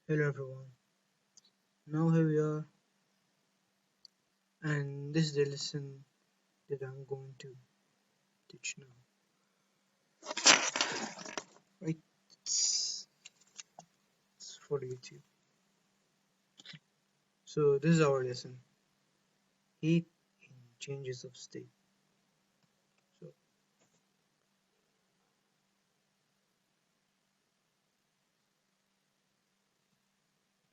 Hello everyone, now here we are, and this is the lesson that I'm going to teach now. Right, it's for YouTube. So this is our lesson: heat in changes of state. So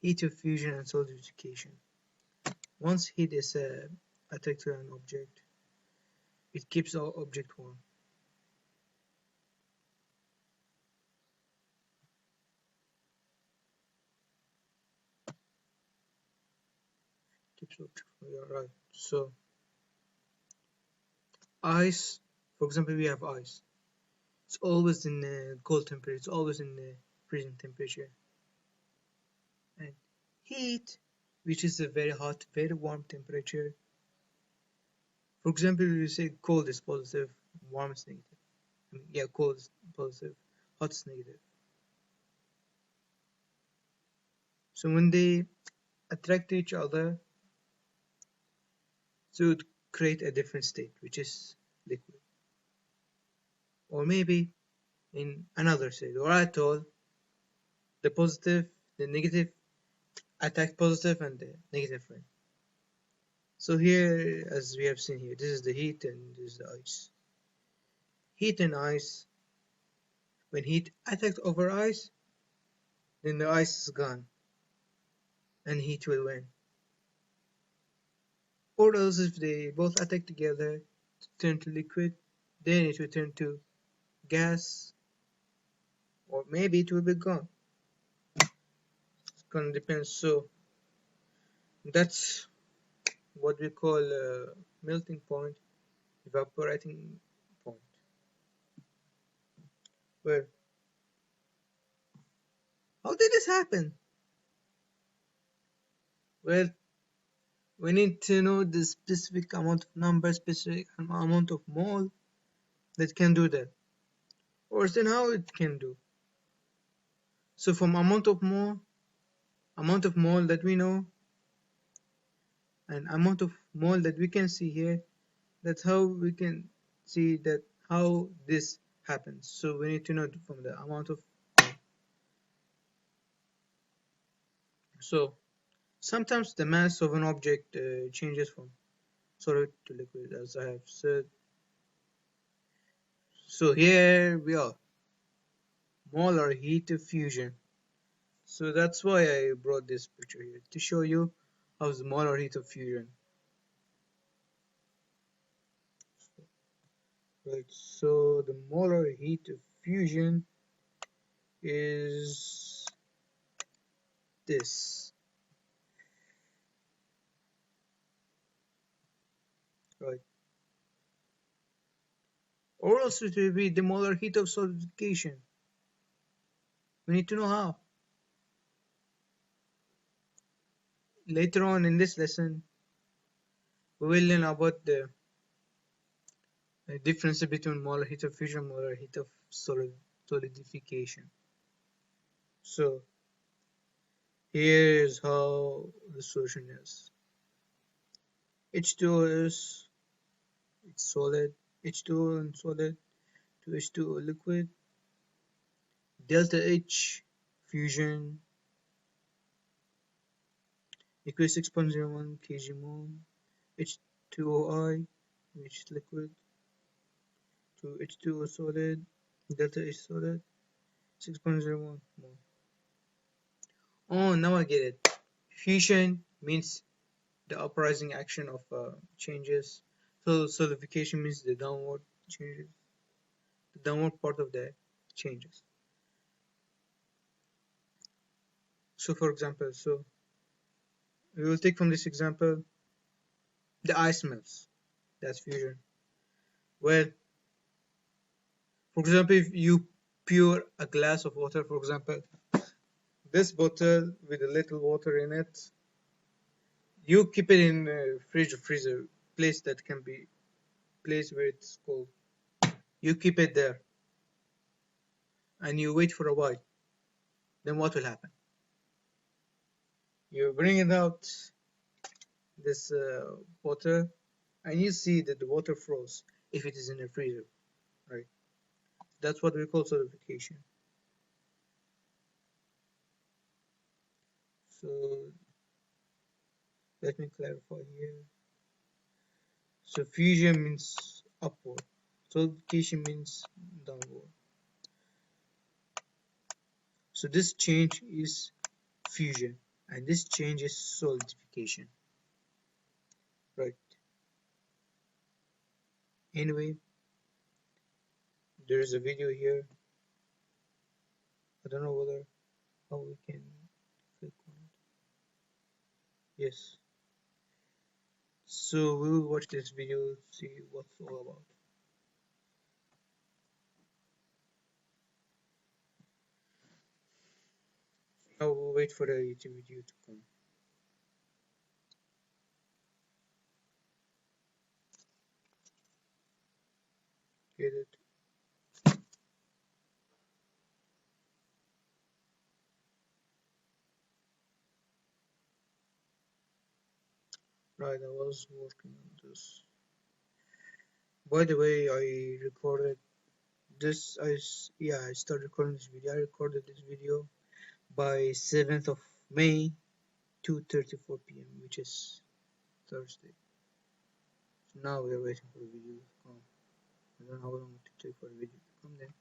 heat of fusion and solidification. Once heat is attacked to an object, it keeps our object warm. Keeps object warm. Yeah, right. So ice, for example, we have ice. It's always in cold temperature. It's always in freezing temperature. And heat, which is a very hot, very warm temperature. For example, you say cold is positive, warm is negative. Yeah, cold is positive, hot is negative. So when they attract each other, so it create a different state, which is liquid. Or maybe in another state, or at all, the positive, the negative attack positive and the negative one. So here, as we have seen here, this is the heat and this is the ice. Heat and ice, when heat attacks over ice, then the ice is gone and heat will win. Or else if they both attack together to turn to liquid, then it will turn to gas, or maybe it will be gone. It's gonna depend. So that's what we call a melting point, evaporating point. Well, how did this happen? Well, we need to know the specific amount of number, specific amount of mole that can do that, or then how it can do. So from amount of mole that we know, and amount of mole that we can see here, that's how we can see that how this happens. So we need to know from the amount of mole. So sometimes the mass of an object changes from solid to liquid, as I have said. So here we are, molar heat of fusion. So that's why I brought this picture here, to show you how the molar heat of fusion. Right, so the molar heat of fusion is this. Right. Or else it will be the molar heat of solidification. We need to know how. Later on in this lesson, we will learn about the difference between molar heat of fusion and molar heat of solidification. So here's how the solution is. H2O is it's solid, H2O and solid to H2O liquid, delta H fusion equals 6.01 kgmole, H2OI which is liquid to H2O solid, delta H solid, 6.01 mole. Oh, now I get it. Fusion means the uprising action of changes. So solidification means the downward changes. the downward part of the changes. So for example, we will take from this example the ice melts. That's fusion. Well, for example, if you pour a glass of water, for example, this bottle with a little water in it, you keep it in a fridge or freezer, place that can be place where it's cold. You keep it there and you wait for a while. Then what will happen? You bring it out this water and you see that the water froze if it is in a freezer, right? That's what we call solidification. So let me clarify here. So fusion means upward, solidification means downward. So this change is fusion and this change is solidification, right? Anyway, there is a video here. I don't know how we can click on it. Yes. So we will watch this video, see what's all about. Now we'll wait for the YouTube video to come. Get it? Right, I was working on this. By the way, I recorded this. I started recording this video. I recorded this video by 7th of May, 2:34 p.m., which is Thursday. So now we are waiting for the video to come. I don't know how long it will take for the video to come. Then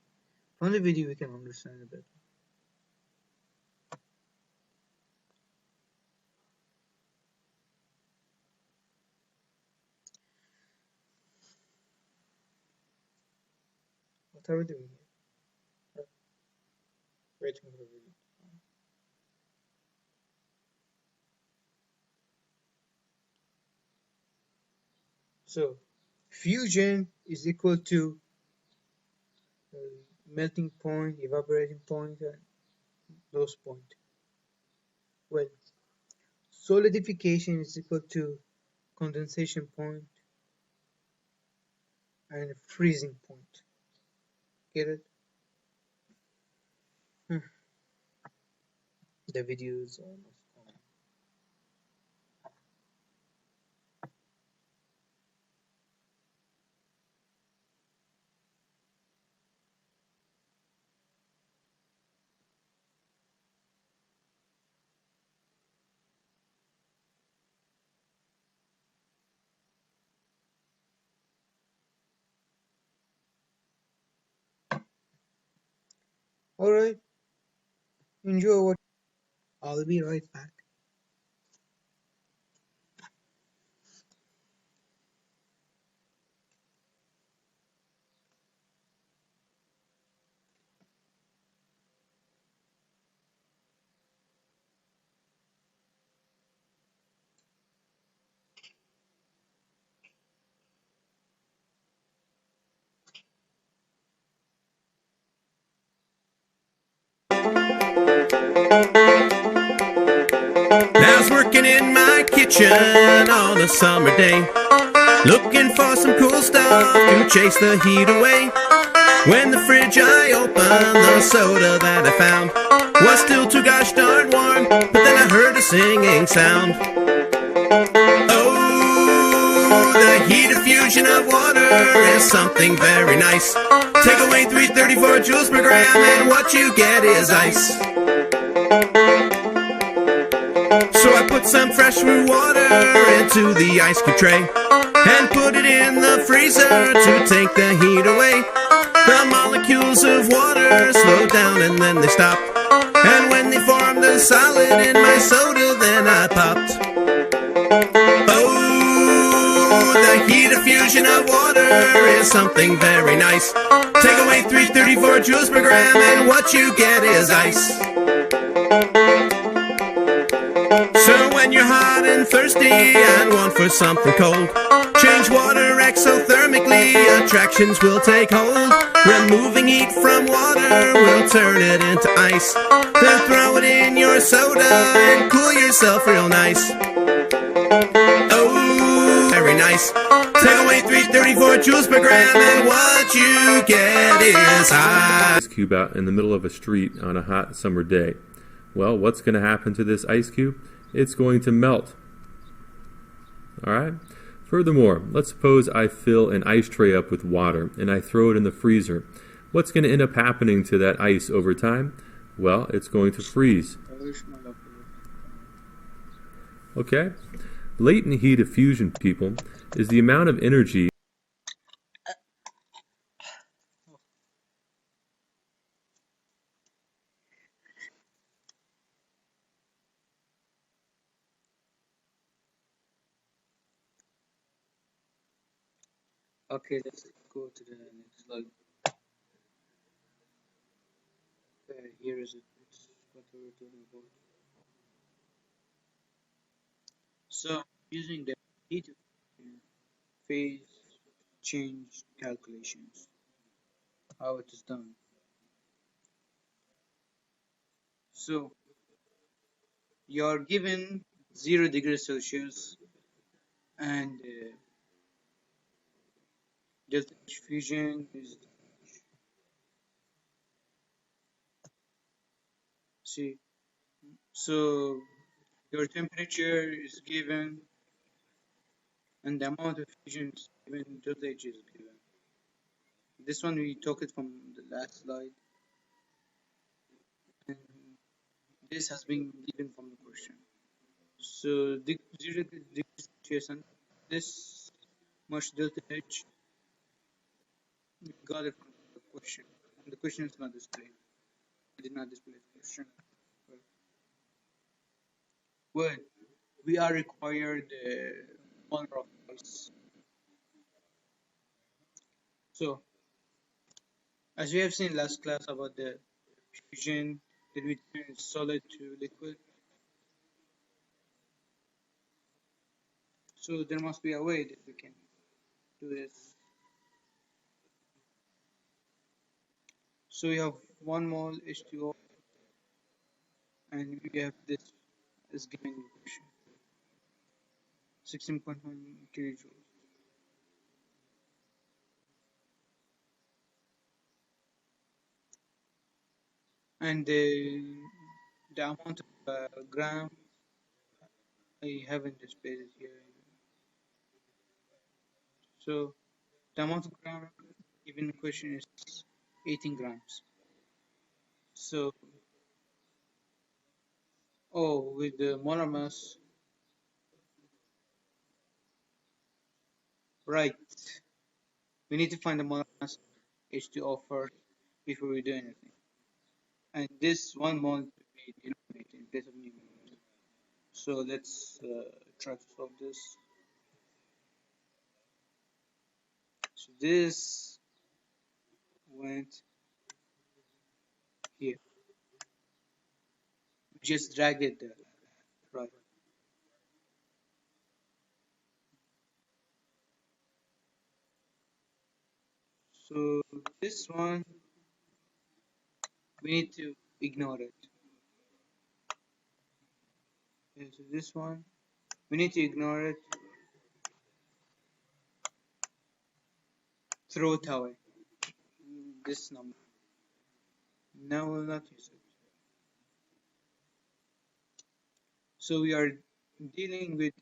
from the video we can understand it better. What are we doing here? Waiting for the video. So fusion is equal to melting point, evaporating point, and those points. Well, solidification is equal to condensation point and freezing point. Get it? The video is almost gone. Alright, enjoy what. I'll be right back. Now I was working in my kitchen on a summer day, looking for some cool stuff to chase the heat away. When the fridge I opened, the soda that I found was still too gosh darn warm, but then I heard a singing sound. Oh, the heat of fusion of water is something very nice. Take away 334 joules per gram and what you get is ice. So I put some fresh brew water into the ice cube tray and put it in the freezer to take the heat away. The molecules of water slow down and then they stop, and when they formed a solid in my soda, then I popped. Oh, the heat of fusion diffusion of water is something very nice. Take away 334 joules per gram and what you get is ice. So when you're hot and thirsty and want for something cold, change water exothermically, attractions will take hold. Removing heat from water will turn it into ice. Then throw it in your soda and cool yourself real nice. Oh, very nice. Take away 334 joules per gram and what you get is ice. Ice cube out in the middle of a street on a hot summer day. Well, what's going to happen to this ice cube? It's going to melt. Alright? Furthermore, let's suppose I fill an ice tray up with water and I throw it in the freezer. What's going to end up happening to that ice over time? Well, it's going to freeze. Okay? Latent heat diffusion, people, is the amount of energy Okay, let's go to the next slide. Here is it. It's what we were talking about. So, using the heat phase change calculations, how it is done. So, you are given 0 degrees Celsius and delta H fusion is, see, so your temperature is given and the amount of fusion is given, delta H is given. This one we took it from the last slide, and this has been given from the question. So 0 degrees Celsius and this much delta H, we got it from the question. And the question is not displayed. I did not display the question. Well, we are required molar of ice. So, as we have seen last class about the fusion that we turn solid to liquid, so there must be a way that we can do this. So we have 1 mole H2O and we have this is given in question, 16.1 kilojoules. And the amount of gram, I haven't displayed it here. So the amount of gram given in question is 18 grams. So, with the molar mass, right, we need to find the molar mass H2O first before we do anything. And this 1 mole to be denominated in place of numerator. So let's try to solve this. So this went here. We just dragged it there, right? So this one, we need to ignore it. Okay, so this one, we need to ignore it. Throw it away. This number. Now we'll not use it. So we are dealing with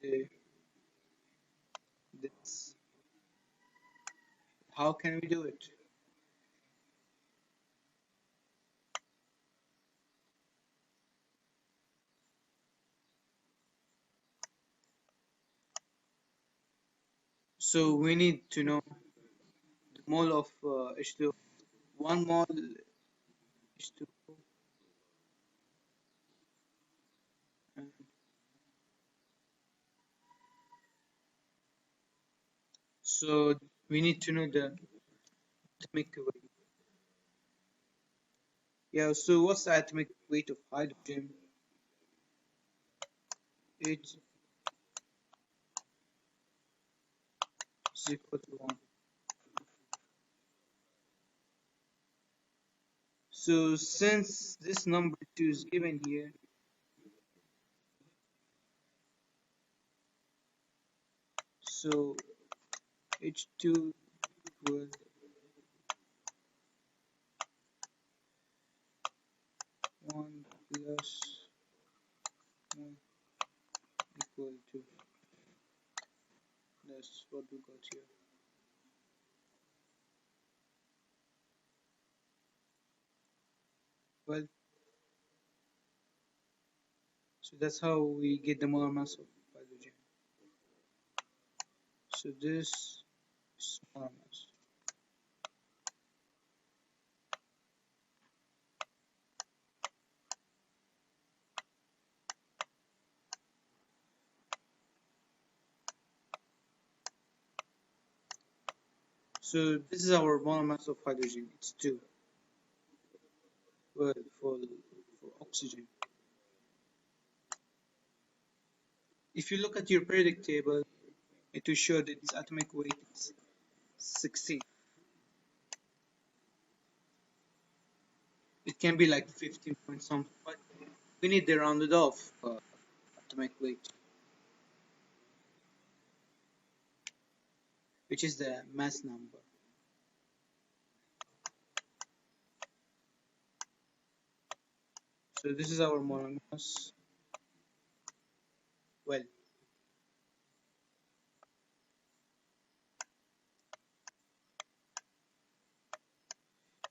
this. How can we do it? So we need to know the mole of H2O. 1 mole H2O. So we need to know the atomic weight. Yeah, so what's the atomic weight of hydrogen? It's equal to 1. So since this number 2 is given here, so H2 equals 1 plus 1 equal to, that's what we got here. Well, so that's how we get the molar mass of hydrogen. So this is molar mass. So this is our molar mass of hydrogen. It's 2. Well, for oxygen. If you look at your periodic table, it will show that its atomic weight is 16. It can be like 15 point something, but we need the rounded off atomic weight, which is the mass number. So this is our molar mass. Well,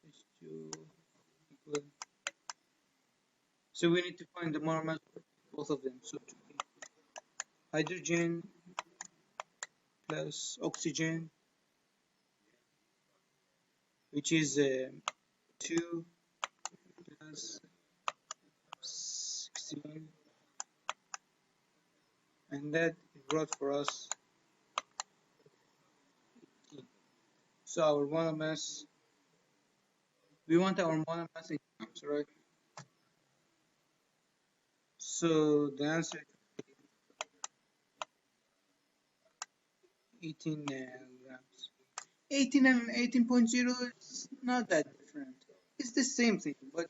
H2 equal. So we need to find the molar mass of both of them. So hydrogen plus oxygen, which is 2 plus 16, and that brought for us 18. So our molar mass, we want our molar mass in grams, right? So the answer is 18 grams. 18 and 18.0 is not that different. It's the same thing, but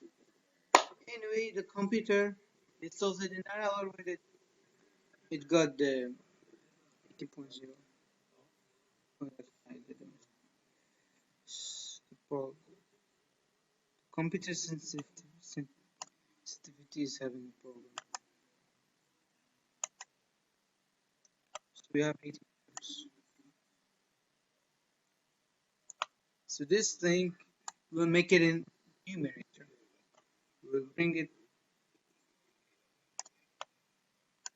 anyway, the computer, it solves it in an hour with it. It got the 18.0. Oh, that's I did a mistake. The problem. Computer sensitivity is having a problem. So we have 18 grams. So this thing, we'll make it in numerator. We'll bring it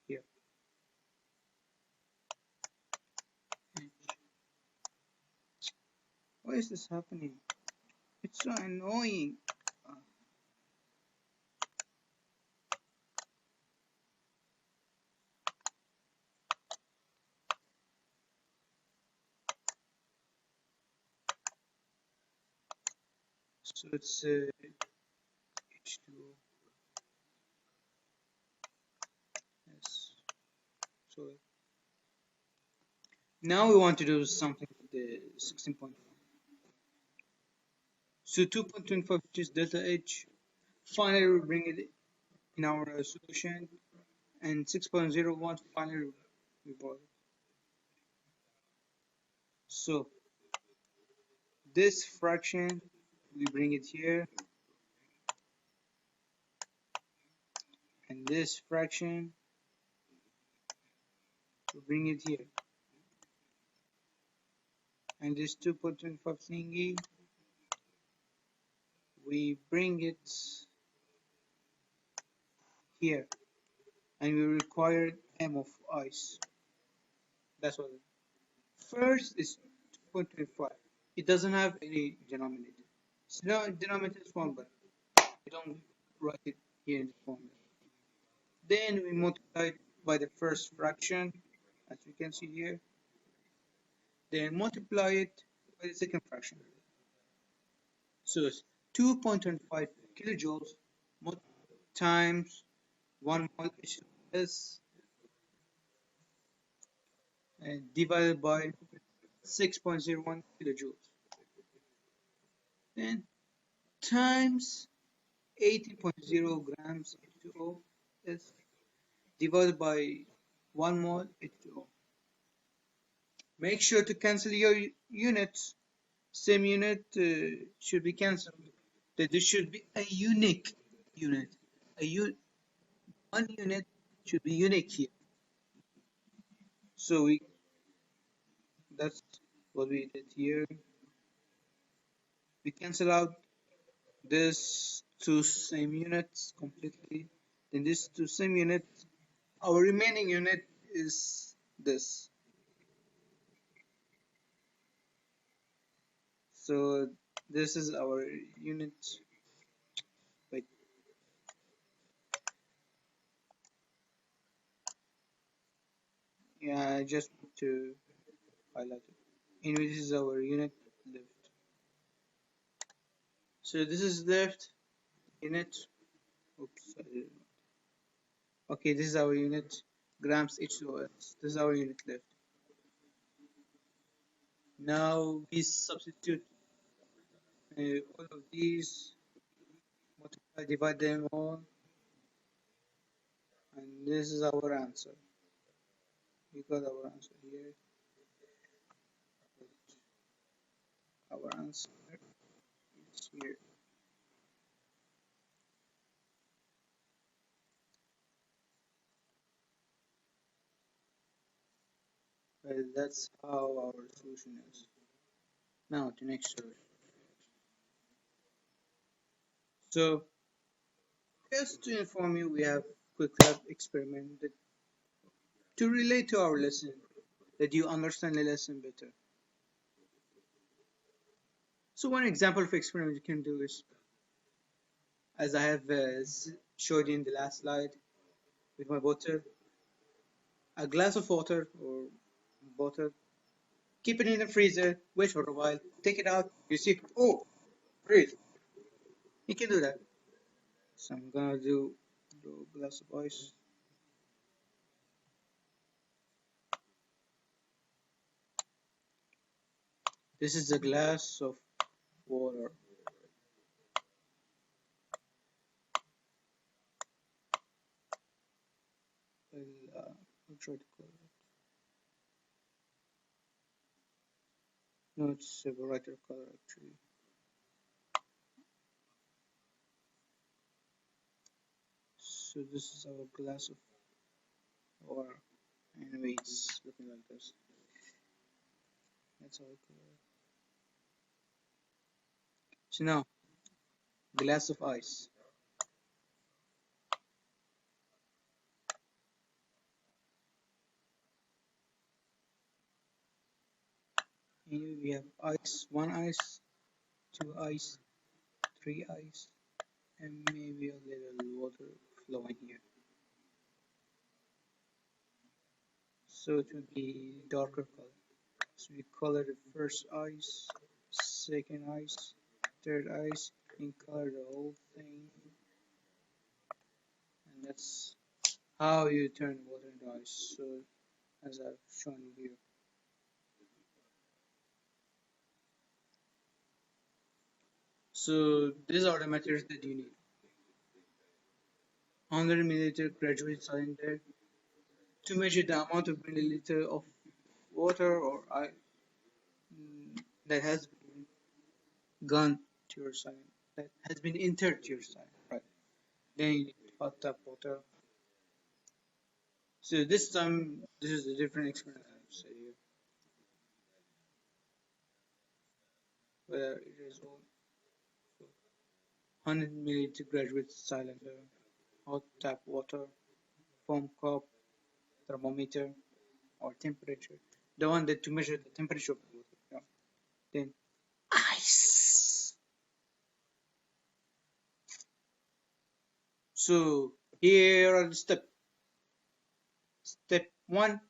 here. Why is this happening? It's so annoying. So it's H2O. Yes. So now we want to do something with the 16.1. So 2.25, which is delta H. Finally, we bring it in our solution, and 6.01 finally we brought it. So this fraction, we bring it here, and this fraction, we bring it here, and this 2.25 thingy, we bring it here, and we require m of ice. That's what it is. First is 2.25. It doesn't have any denominator. So denominator is 1, but we don't write it here in the formula. Then we multiply it by the first fraction, as we can see here. then multiply it by the second fraction. So it's 2.25 kilojoules times 1 mole H2S and divided by 6.01 kilojoules. Then times 80.0 grams H2O is divided by 1 mole H2O. Make sure to cancel your units. Same unit should be cancelled. That this should be a unique unit. One unit should be unique here. So that's what we did here. We cancel out this two same units completely. Then this two same units. Our remaining unit is this. So this is our unit. Wait. Yeah, I just want to highlight it. Anyway, this is our unit left. So this is left unit. Oops. Okay, this is our unit grams H2S. This is our unit left. Now we substitute all of these, multiply, divide them all, and this is our answer. We got our answer here. Our answer is here. Well, that's how our solution is. Now to next story. So just to inform you, we have quick lab experiment to relate to our lesson, that you understand the lesson better. So one example of experiment you can do is, as I have showed you in the last slide with my bottle, a glass of water or bottle, keep it in the freezer, wait for a while, take it out, you see, oh, freeze. You can do that. So I'm gonna do a glass of ice. This is a glass of water. I'll try to color it. No, it's a brighter color actually. So this is our glass of water. Anyway, it's looking like this. That's how I color it. So now, glass of ice. Here we have ice, one ice, two ice, three ice, and maybe a little water flowing here. So it will be darker color. So we color the first ice, second ice, third ice, and color the whole thing. And that's how you turn water into ice. So as I've shown you here. So these are the materials that you need. 100 milliliter graduate cylinder to measure the amount of milliliter of water or ice that has been gone to your cylinder, that has been entered to your cylinder, right? Then you need hot tap water. So this time, this is a different experiment I've said here. Where it is all 100 milliliter graduate cylinder, hot tap water, foam cup, thermometer, or temperature. The one that to measure the temperature of the water. Yeah. Then ice. So here are the steps. Step 1,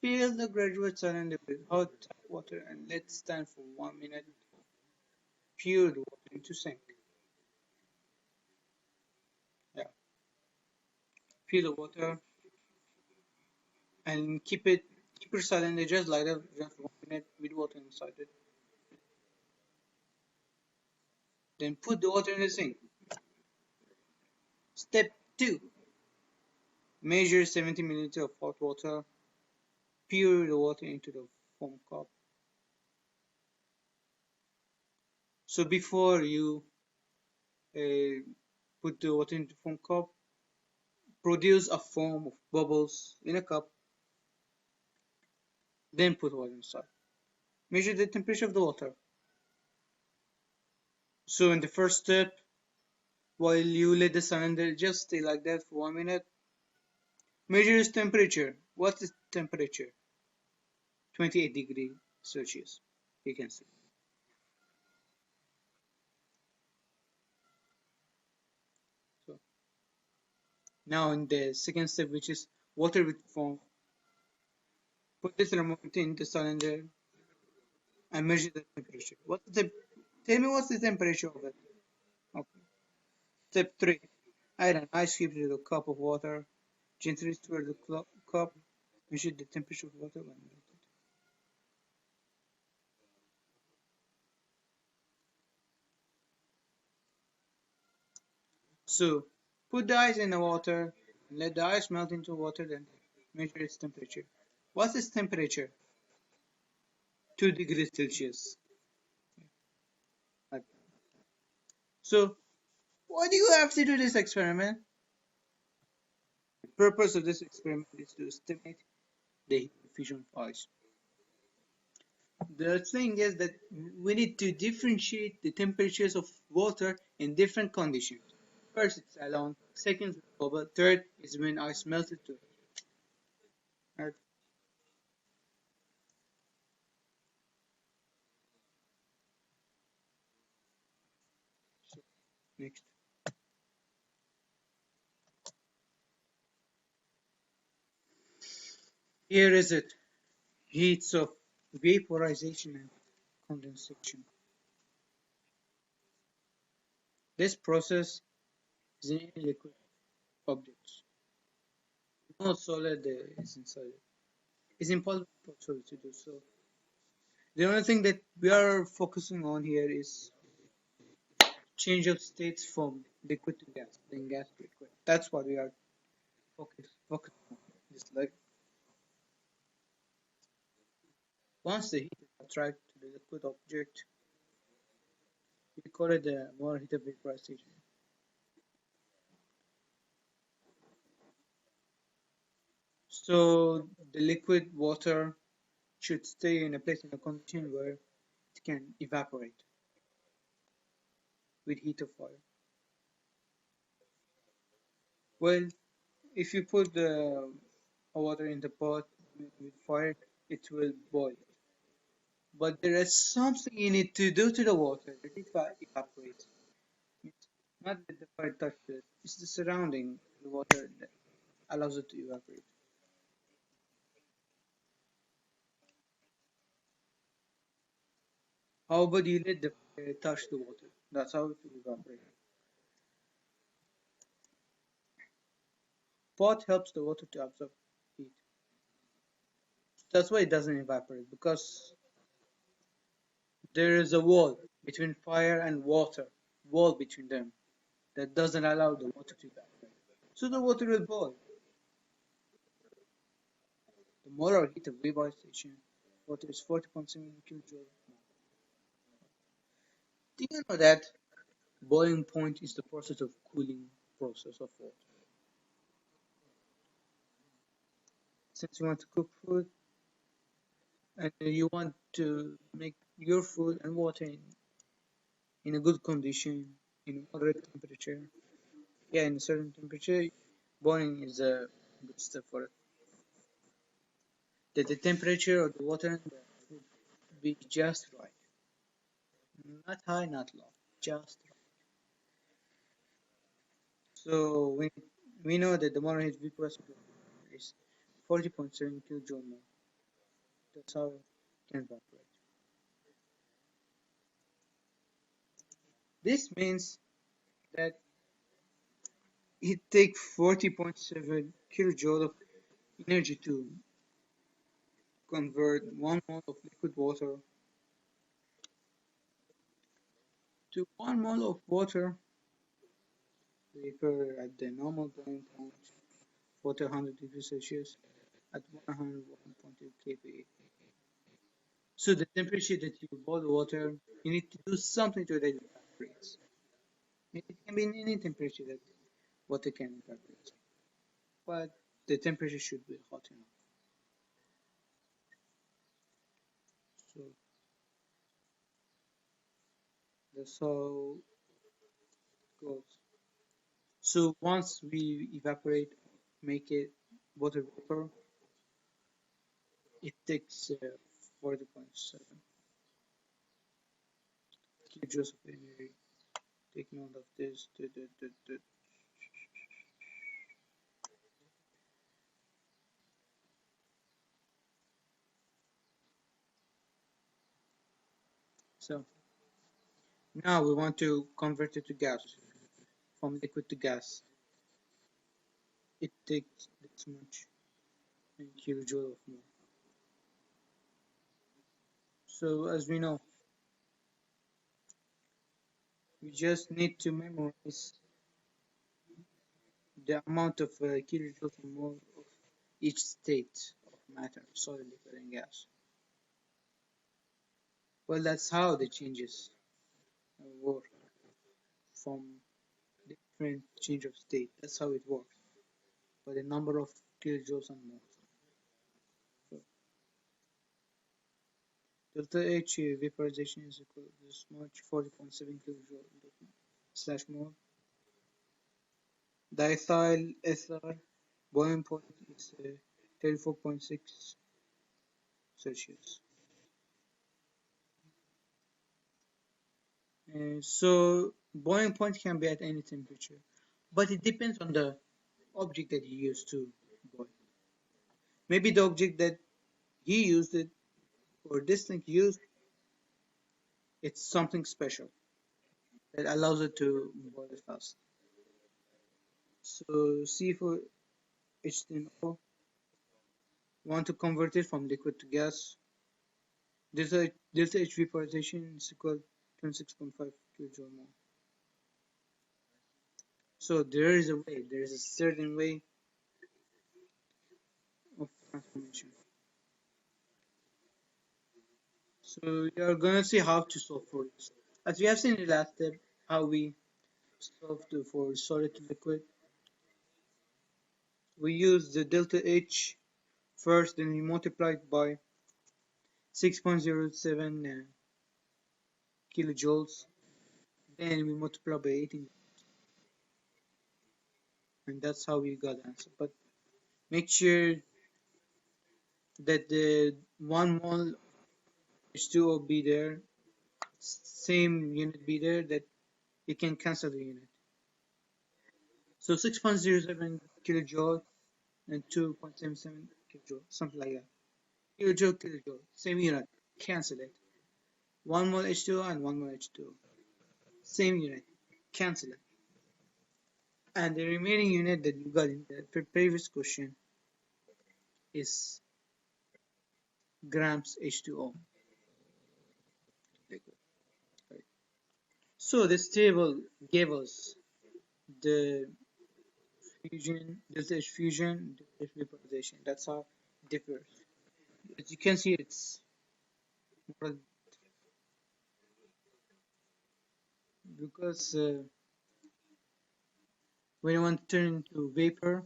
Fill the graduate cylinder with hot tap water and let stand for 1 minute. Pour the water into sink. Yeah. Fill the water and keep your cylinder just like that, just 1 minute with water inside it. Then put the water in the sink. Step 2. Measure 70 milliliters of hot water. Pour the water into the foam cup. So before you put the water into the foam cup, produce a foam of bubbles in a cup. Then put water inside. Measure the temperature of the water. So in the first step, while you let the cylinder just stay like that for 1 minute, measure its temperature. What is temperature? 28 degrees Celsius. You can see. So now in the second step, which is water with foam, put the thermometer in the cylinder and measure the temperature. Tell me what's the temperature of it? Okay. Step 3. Add an ice cube to the cup of water. Gently stir the cup. Measure the temperature of water when melted. So put the ice in the water and let the ice melt into water, then measure its temperature. What's its temperature? 2 degrees Celsius. So why do you have to do this experiment? The purpose of this experiment is to estimate the heat diffusion of ice. The thing is that we need to differentiate the temperatures of water in different conditions. First, it's alone. Second, it's bubble. Third is when ice melted to it. Right? So, next. Here is it. Heats of vaporization and condensation. This process is in liquid objects. No solid is inside it. It's impossible to do so. The only thing that we are focusing on here is change of states from liquid to gas, then gas to liquid. That's what we are focusing on. Just like once the heat is attracted to the liquid object, we call it the more heat of vaporization. So the liquid water should stay in a place in a condition where it can evaporate with heat of fire. Well, if you put the water in the pot with fire, it will boil. But there is something you need to do to the water that it evaporates. It's not that the fire touches it, it's the surrounding the water that allows it to evaporate. How about you let the fire touch the water? That's how it will evaporate. Pot helps the water to absorb heat. That's why it doesn't evaporate, because there is a wall between fire and water, wall between them, that doesn't allow the water to evaporate. So the water will boil. The molar heat of vaporization water is 40.7 kilojoules. Do you know that boiling point is the process of cooling process of water? Since you want to cook food and you want to make your food and water in a good condition, in a moderate temperature, in a certain temperature, boiling is a good step for it. That the temperature of the water would be just right. Not high, not low, just right. So we know that the molar heat vaporization is 40.7 kilojoule mole. That's how it can evaporate. This means that it takes 40.7 kilojoule of energy to convert 1 mole of liquid water to 1 mole of water vapor at the normal boiling point, 400 degrees Celsius at 101.2 kPa. So the temperature that you boil water, you need to do something to let it evaporate. It can be any temperature that water can evaporate, but the temperature should be hot enough. So that's how it goes. So once we evaporate, make it water vapor, it takes 40.7 kilojoules of energy. Take note of this. So now we want to convert it to gas, from liquid to gas. It takes this much in kilojoule of more. So as we know, we just need to memorize the amount of kilojoules or more of each state of matter, solid, liquid, and gas. Well, that's how the changes work from different change of state. That's how it works. By the number of kilojoules and moles. So delta H vaporization is equal to this much, 40.7 kilojoule slash mole. Diethyl ether boiling point is 34.6 Celsius. So boiling point can be at any temperature, but it depends on the object that you use to boil. Maybe the object that he used it or this thing used, it's something special that allows it to boil fast. So C for H10O, want to convert it from liquid to gas. Delta H vaporization is equal to 26.5 kilojoule mole. So there is a way, there is a certain way of transformation. So you are gonna see how to solve for this. As we have seen in the last step, how we solved for solid to liquid. We use the delta H first, then we multiply it by 6.07 kilojoules. Then we multiply by 18, and that's how we got the answer. But make sure that the 1 mole H2O be there, same unit be there, that you can cancel the unit. So 6.07 kilojoule and 2.77 kilojoule, something like that. Kilojoule, same unit, cancel it. 1 mole H2O and 1 mole H2O, same unit, cancel it. And the remaining unit that you got in the previous question is grams H2O. So this table gave us the fusion, delta H fusion, delta H vaporization. That's how it differs. As you can see, it's because when you want to turn into vapor,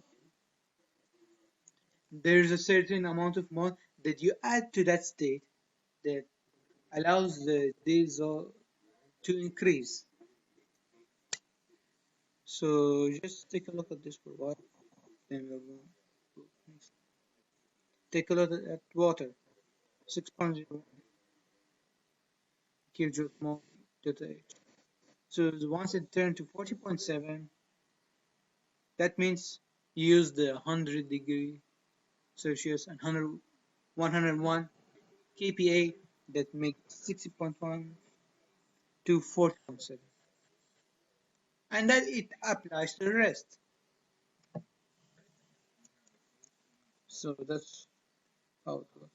there is a certain amount of mole that you add to that state that allows the diesel to increase. So just take a look at this for a while. Then we'll go next. Take a look at water. 6.0 kilojoule mole delta H. So once it turned to 40.7, that means you use the 100 degree Celsius and 101 kPa that makes 60.1 to 40.7, and that it applies to the rest. So that's how it goes.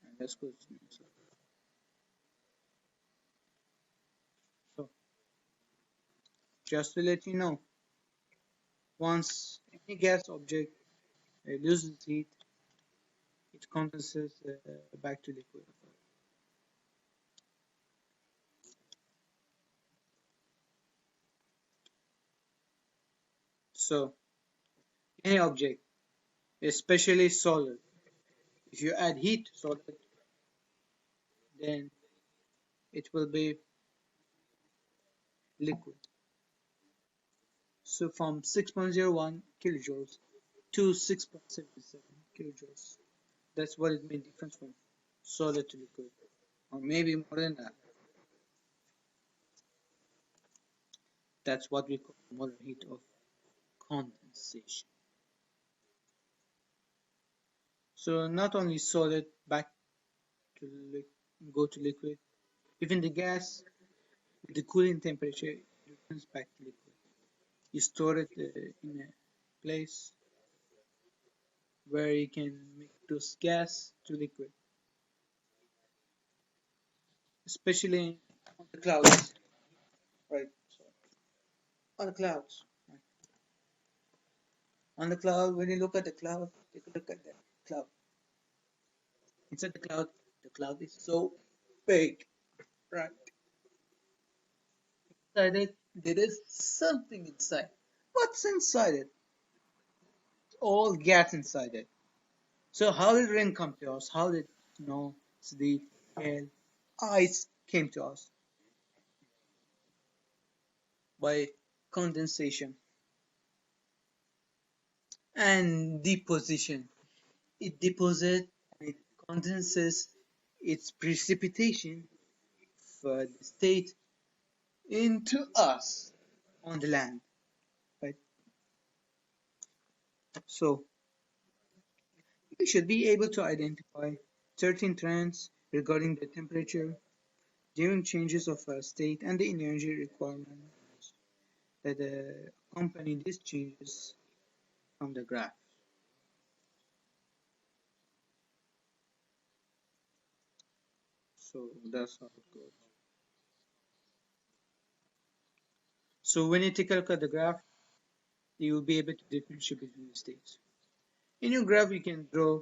And let's go to the next slide. So just to let you know, once any gas object loses heat, it condenses back to liquid. So any object, especially solid, if you add heat to solid, then it will be liquid. So from 6.01 kilojoules to 6.77 kilojoules. That's what it means difference from solid to liquid, or maybe more than that. That's what we call molar heat of condensation. So not only solid back to go to liquid, even the gas with the cooling temperature returns back to liquid. You store it in a place where you can make those gas to liquid, especially on the clouds, right? So on the clouds, right? On the cloud, when you look at the cloud, take a look at that cloud. Inside the cloud is so big, right? Inside it, there is something inside. What's inside it? All gas inside it. So how did rain come to us? How did snow, sleet, hail, ice came to us? By condensation and deposition. It deposits and it condenses its precipitation for the state into us on the land, right? So we should be able to identify certain trends regarding the temperature during changes of a state and the energy requirements that accompany these changes from the graph. So that's how it goes. So when you take a look at the graph, you will be able to differentiate between the states. In your graph, you can draw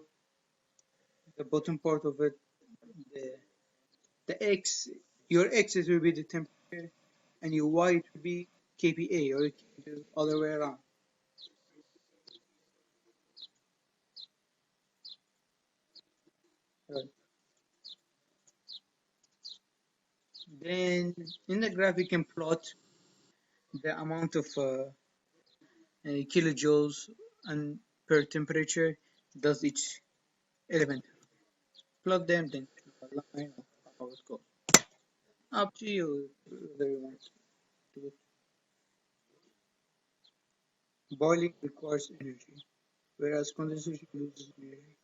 the bottom part of it, the x, your x's will be the temperature, and your y will be kPa, or you can do other way around. Right. Then in the graph, you can plot the amount of kilojoules and per temperature does each element. Plot them, then a line of how it goes. Up to you whether you want to do it. Boiling requires energy, whereas condensation loses energy.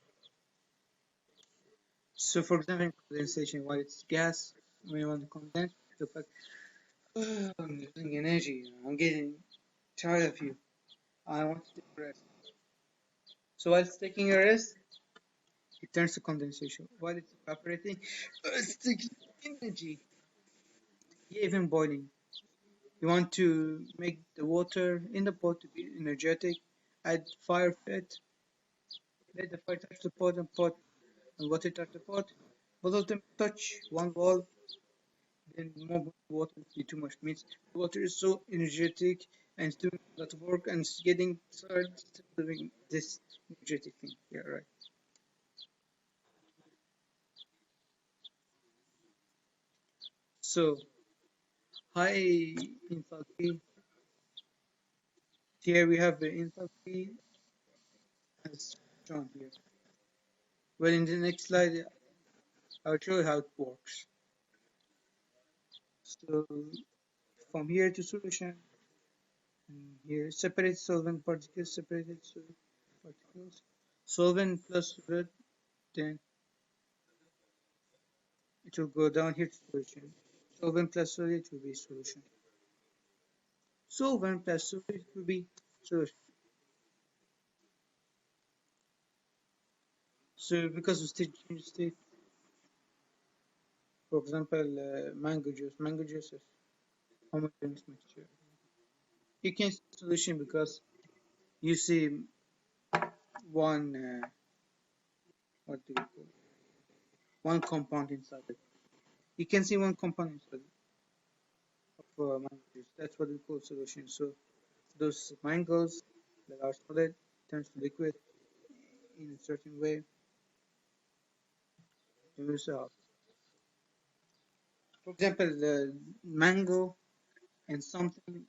So for example, in condensation, while it's gas, when you want to condense, the fact, oh, I'm losing energy, I'm getting tired of you, I want to take a rest. So while it's taking a rest, it turns to condensation. While it's evaporating, it's taking energy. Even boiling, you want to make the water in the pot to be energetic, add fire to it, let the fire touch the pot and water touch the pot. Both of them touch one wall, then more water would be too much. Means the water is so energetic and it's doing a lot of work and it's getting tired doing this energetic thing. Yeah, right. So high enthalpy. Here we have the enthalpy as shown here. Well, in the next slide, I'll show you how it works. So from here to solution, here separate solvent particles, separated solvent particles, solvent plus solid then it will go down here to solution. Solvent plus solid will be solution. Solvent plus solid will be solution. So because of state change state, for example, mango juice is homogeneous mixture. You can see solution because you see one what do you call it? One compound inside it. You can see one compound inside of mango juice. That's what we call solution. So those mangoes that are solid turns to liquid in a certain way. For example, the mango and something,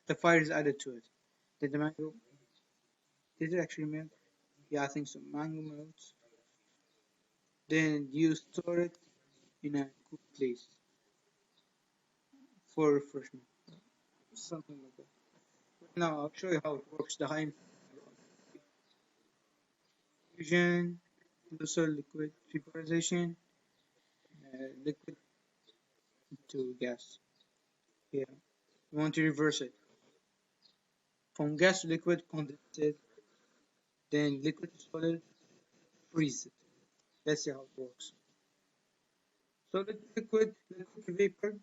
the fire is added to it. Did the mango? Did it actually melt? Yeah, I think so. Mango melts. Then you store it in a cool place for refreshment, something like that. Now I'll show you how it works. The high fusion, also liquid vaporization, liquid to gas. Here, you want to reverse it from gas to liquid, condense it, then liquid to solid, freeze it. Let's see how it works. Solid liquid, liquid to vapor,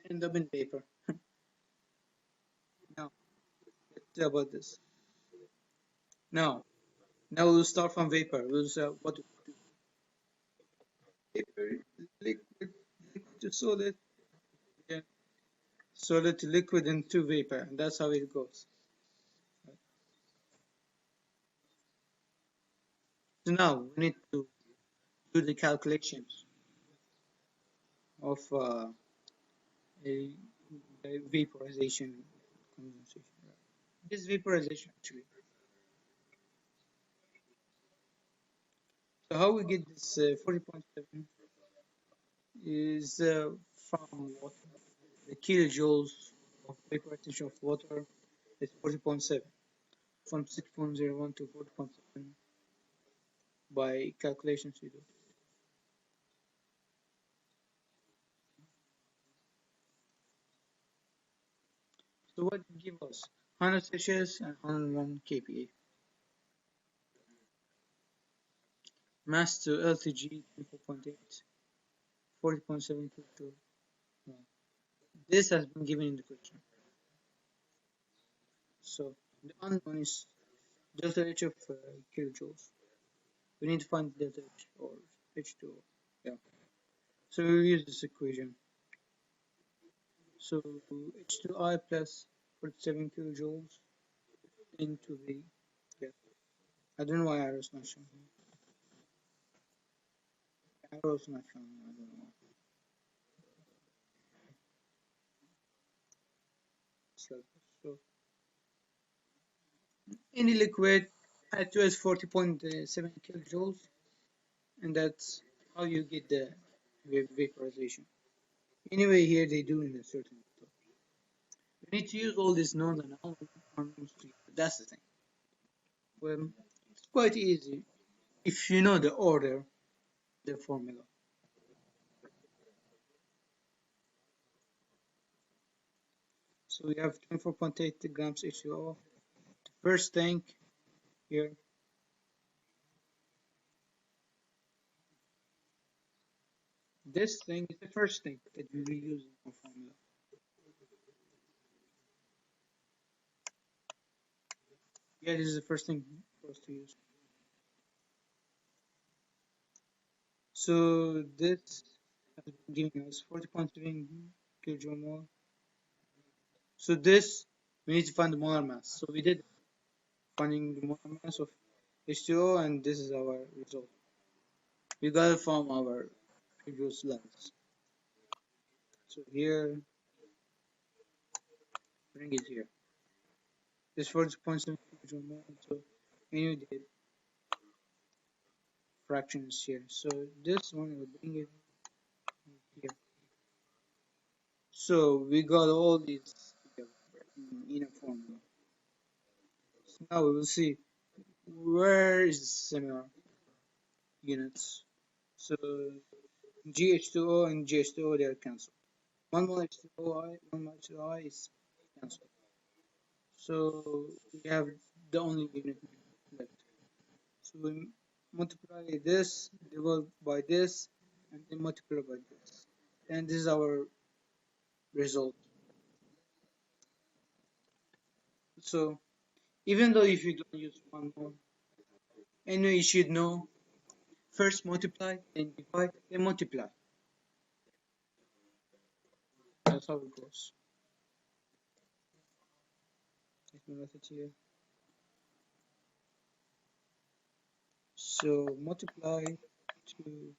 end up in vapor. Now, let's see about this. Now we'll start from vapor. We'll say what vapor, liquid, liquid to solid, yeah, solid to liquid and to vapor, and that's how it goes. So now we need to do the calculations of a vaporization condensation. This vaporization actually. So how we get this 40.7 is from water. The kilojoules of vaporization of water is 40.7 from 6.01 to 40.7 by calculations we do. So what it give us? 100 Celsius and 101 kPa. Mass to LTG 24.8, 40.7 kilojoule. This has been given in the question. So the unknown is delta H of kilojoules. We need to find delta H or H2O. Yeah. So we use this equation. So H2I plus 47 kilojoules into the gas. I don't know why arrow's not showing. Arrow's not showing. I don't know. So any liquid H2 is 40.7 kilojoules, and that's how you get the vaporization. Anyway, here they do in a certain method. We need to use all these known and unknowns together. That's the thing. Well, it's quite easy if you know the order, the formula. So we have 24.8 grams H2O. The first tank here. This thing is the first thing that we will use in our formula. Yeah, this is the first thing for us to use. So this has been giving us 40.7 kilojoule mole. So this, we need to find the molar mass. So we did finding the molar mass of H2O, and this is our result. We got it from our previous slides. So here, bring it here. This 40.7 kilojoule mole. So anyway, the fractions here. So this one will bring it here. So we got all these together in a formula. So now we will see where is similar. units. So GH2O and GH2O, they are cancelled. 1 mole H2OI, 1 mole H2OI is cancelled. So we have the only unit left. So we multiply this, divide by this, and then multiply by this. And this is our result. So even though if you don't use 1 mole, anyway, you should know first multiply, then divide, then multiply. That's how it goes. Let me write it here. So multiply to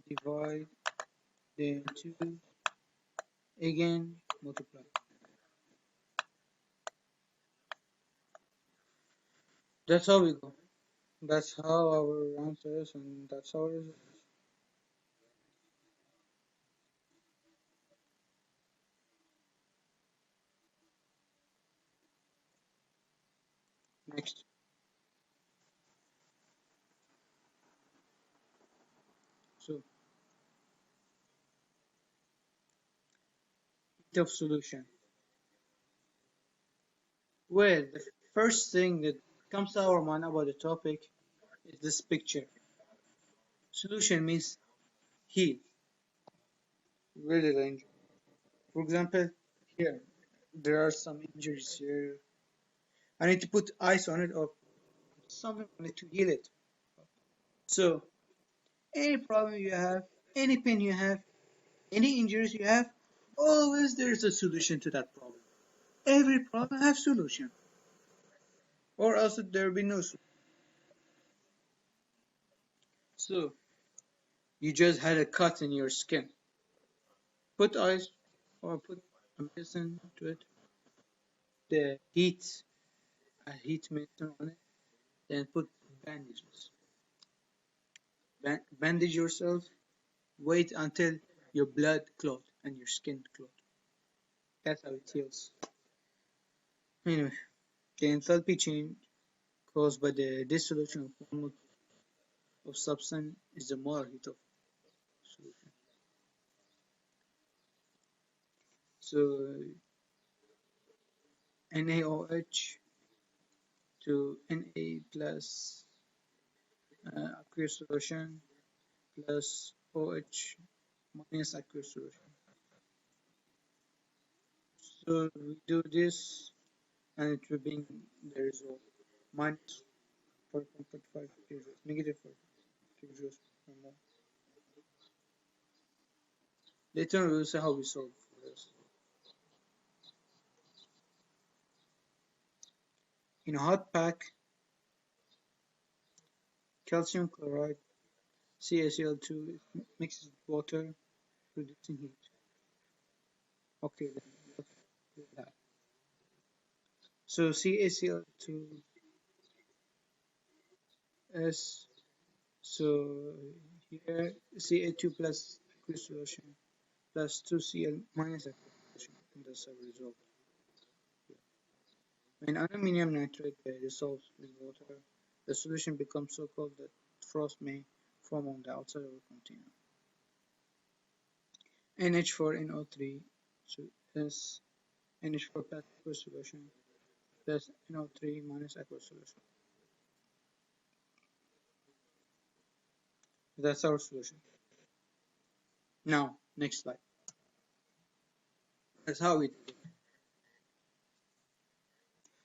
divide, then 2, again multiply. That's how we go. That's how our answers, and that's our results. Next. So heat of solution. Well, the first thing that comes to our mind about the topic is this picture. Solution means heat. Where did I injure? For example, here there are some injuries here. I need to put ice on it or something on it to heal it. So any problem you have, any pain you have, any injuries you have, always there's a solution to that problem. Every problem has solution, or else there will be no solution. So you just had a cut in your skin. Put ice or put a medicine to it. The heat medicine on it. Then put bandages. Bandage yourself. Wait until your blood clot and your skin clot. That's how it heals. Anyway, the enthalpy change caused by the dissolution of one of substance is the molar heat of solution. So NaOH to Na plus aqueous solution plus OH minus aqueous solution. So we do this and it will bring the result minus 4.5 kilojoules, negative 4 kilojoules per mole. Later we will see how we solve for this. In a hot pack, calcium chloride CaCl2 mixes with water, producing heat. Okay, then what will happen? So CaCl2 is, so here Ca2 plus aqueous solution plus 2Cl minus aqueous solution, and that's our result. When aluminum nitrate dissolves with water, the solution becomes so cold that frost may form on the outside of the container. NH4NO3 is NH4 plus aqueous solution plus NO3 minus aqueous solution. That's our solution. Now, next slide. That's how we do it.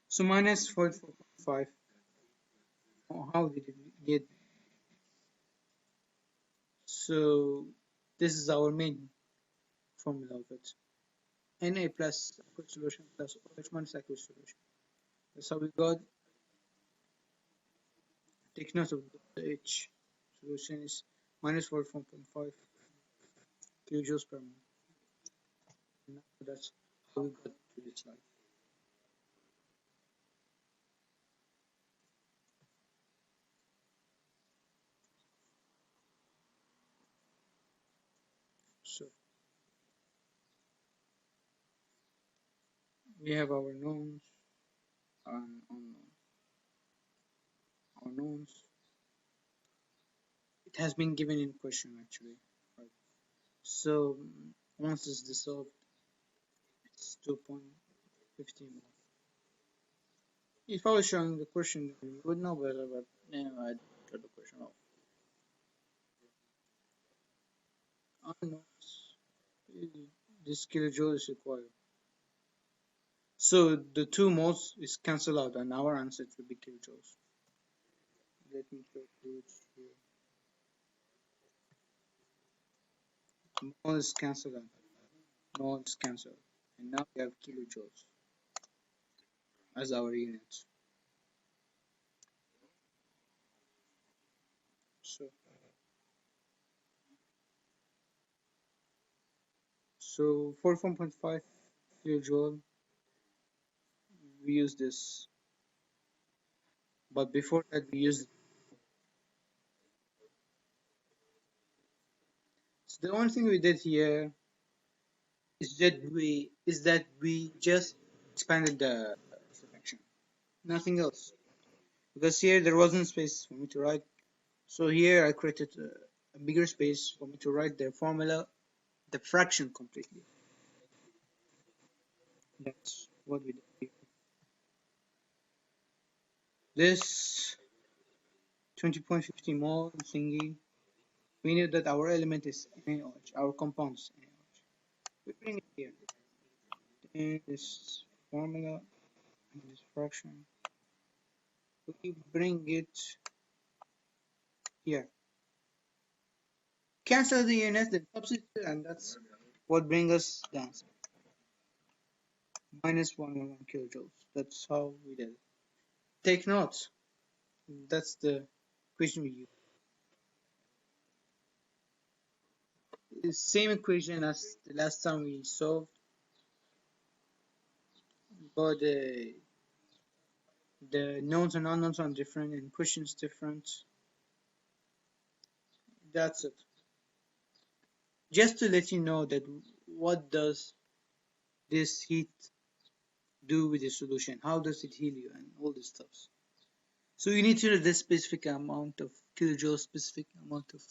So minus 44.5. How did we get? So this is our main formula of it. Na plus aqueous solution plus OH minus aqueous solution. That's how we got. Take note of the H solution is minus 44.5 kilojoules per mole. That's how we got to this slide. So we have our knowns and unknowns. Our knowns has been given in question actually. Right. So once it's dissolved, it's 2.15 mole. If I was showing the question, you would know better, but I got the question off. Unknowns, this kilojoule is required. So the two moles is cancelled out, and our answer will be kilojoules. Let me calculate here. Mole is cancelled out. Mole is cancelled, and now we have kilojoules as our unit. So 44.5 kilojoule, we use this, but before that we used. So the only thing we did here is that we just expanded the fraction, nothing else. Because here there wasn't space for me to write, so here I created a bigger space for me to write the formula, the fraction completely. That's what we did here. This 20.50 mole thingy, we knew that our element is NaOH, our compound is NaOH. We bring it here. And this formula and this fraction, we bring it here. Cancel the units, then substitute, and that's what brings us the answer. Minus 111 kilojoules. That's how we did it. Take notes. That's the equation we use. The same equation as the last time we solved, but the knowns and unknowns are different and questions different. That's it. Just to let you know that what does this heat do with the solution, how does it heal you, and all this stuff. So you need to know the specific amount of kilojoules, specific amount of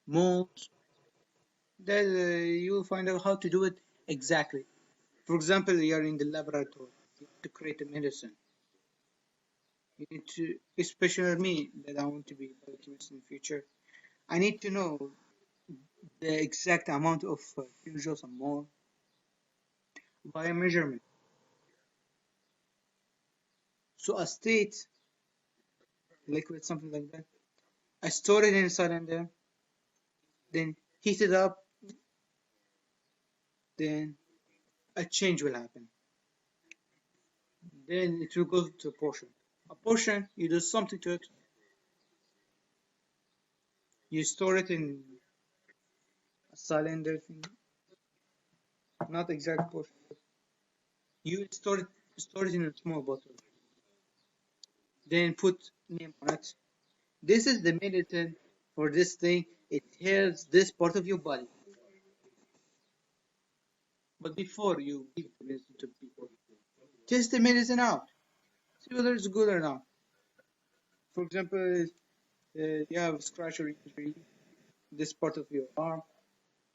moles. Then you will find out how to do it exactly. For example, you are in the laboratory, you have to create a medicine. You need to, especially me, that I want to be a biochemist in the future, I need to know the exact amount of kilojoules and mole by a measurement. So a state, liquid, something like that, I store it in a cylinder, then heat it up, then a change will happen. Then it will go to a portion. A portion, you do something to it, you store it in a cylinder thing, not exact portion. You store it in a small bottle. Then put name on it. This is the medicine for this thing. It heals this part of your body. But before you give the medicine to people, test the medicine out. See whether it's good or not. For example, you have a scratch or injury, this part of your arm.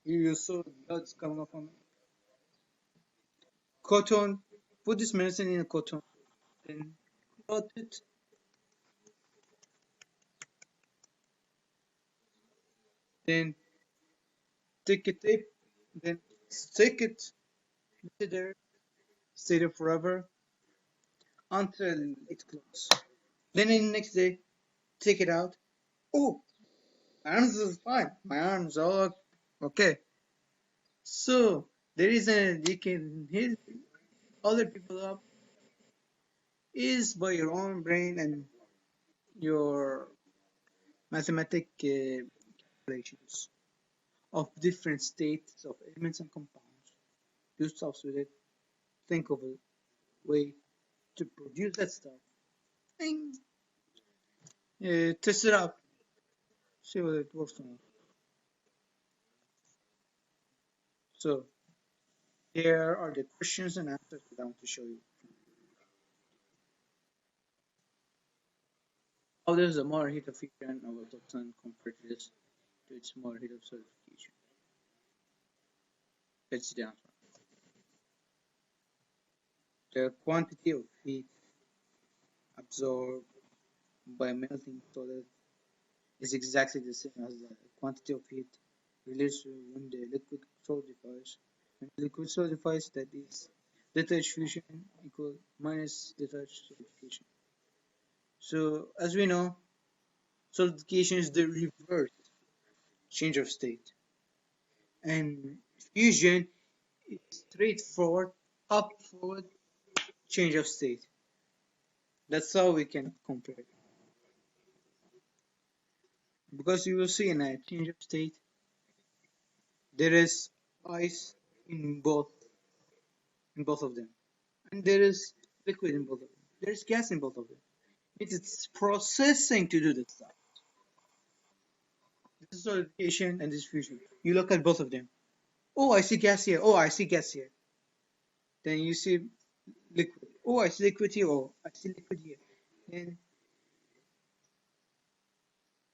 You saw blood's coming off on it. Cotton. Put this medicine in a cotton. Then clot it. Then take a tape. Then stick it there. Stay there forever until it closes. Then in the next day, take it out. Oh, my arms is fine. My arms are okay. So the reason you can heal other people up is by your own brain and your mathematic calculations of different states of elements and compounds. Do stuff with it. Think of a way to produce that stuff and test it out. See whether it works or not. So here are the questions and answers that I want to show you. How does the molar heat of fusion of a substance convert this to its molar heat of solidification? Let's see the answer. The quantity of heat absorbed by melting solid is exactly the same as the quantity of heat released when the liquid solidifies. When the liquid solidifies, that is delta H fusion equal minus delta H solidification. So as we know, solidification is the reverse change of state, and fusion is straightforward upward change of state. That's how we can compare it. Because you will see in a change of state, there is ice in both of them, and there is liquid in both of them. There is gas in both of them. It's processing to do this stuff. This is solidification and this fusion. You look at both of them. Oh, I see gas here. Oh, I see gas here. Then you see liquid. Oh, I see liquid here. Oh, I see liquid here. Then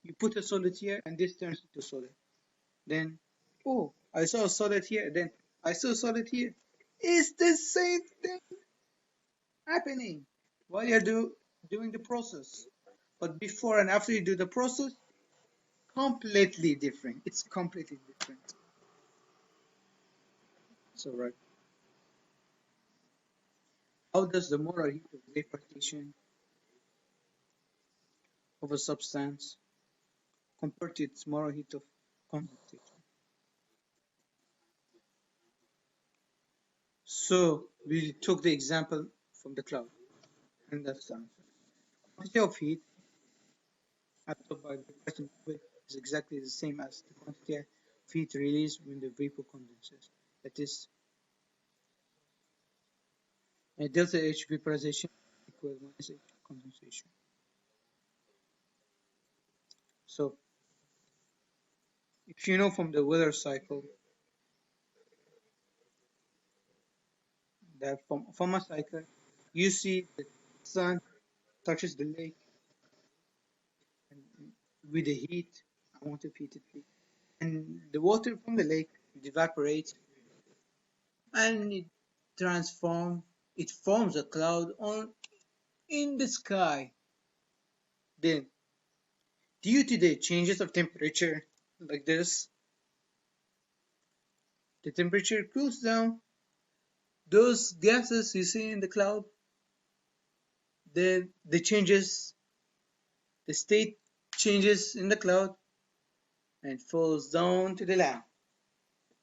you put a solid here, and this turns into solid. Then, oh, I saw a solid here. Then I saw a solid here. It's the same thing happening while you're doing the process. But before and after you do the process, completely different. It's completely different. So, right. How does the molar heat of vaporization of a substance compare to its molar heat of condensation? So we took the example from the cloud, and that's the answer. Quantity of heat absorbed by the Pearson liquid is exactly the same as the quantity of heat released when the vapor condenses. That is, delta H vaporization equals minus H condensation. So if you know from the weather cycle that from a cycle, you see the sun touches the lake and with the heat, amount of heat it takes, and the water from the lake evaporates and it forms a cloud on in the sky. Then, due to the changes of temperature like this, the temperature cools down. Those gases you see in the cloud, the state changes in the cloud and falls down to the land.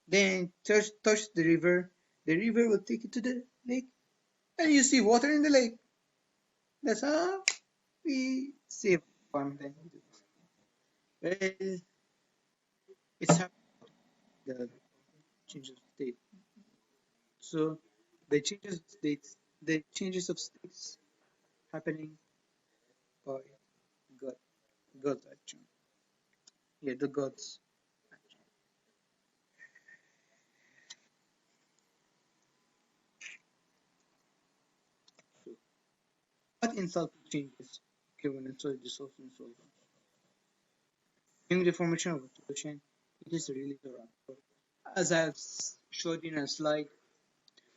Then touch the river. The river will take it to the lake, and you see water in the lake. That's how we save farmland. Well, it's happening, the change of state. So the changes of states happening by God, God's action. Yeah, the God's action. So, what enthalpy changes occur when a solid dissolves in solvent? During the formation of a solution, it is released or absorbed. As I've showed you in a slide,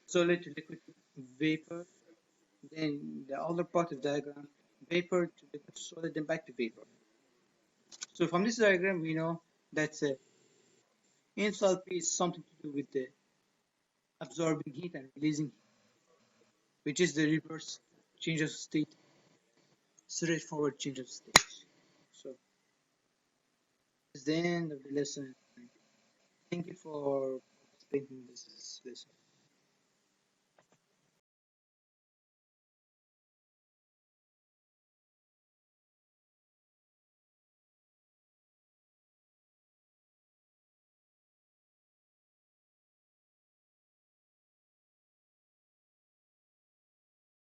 solid to liquid vapor, then the other part of the diagram, vapor to liquid to solid, then back to vapor. So from this diagram, we know that enthalpy is something to do with the absorbing heat and releasing heat, which is the reverse change of state, straightforward change of state. So it's the end of the lesson. Thank you for participating in this lesson.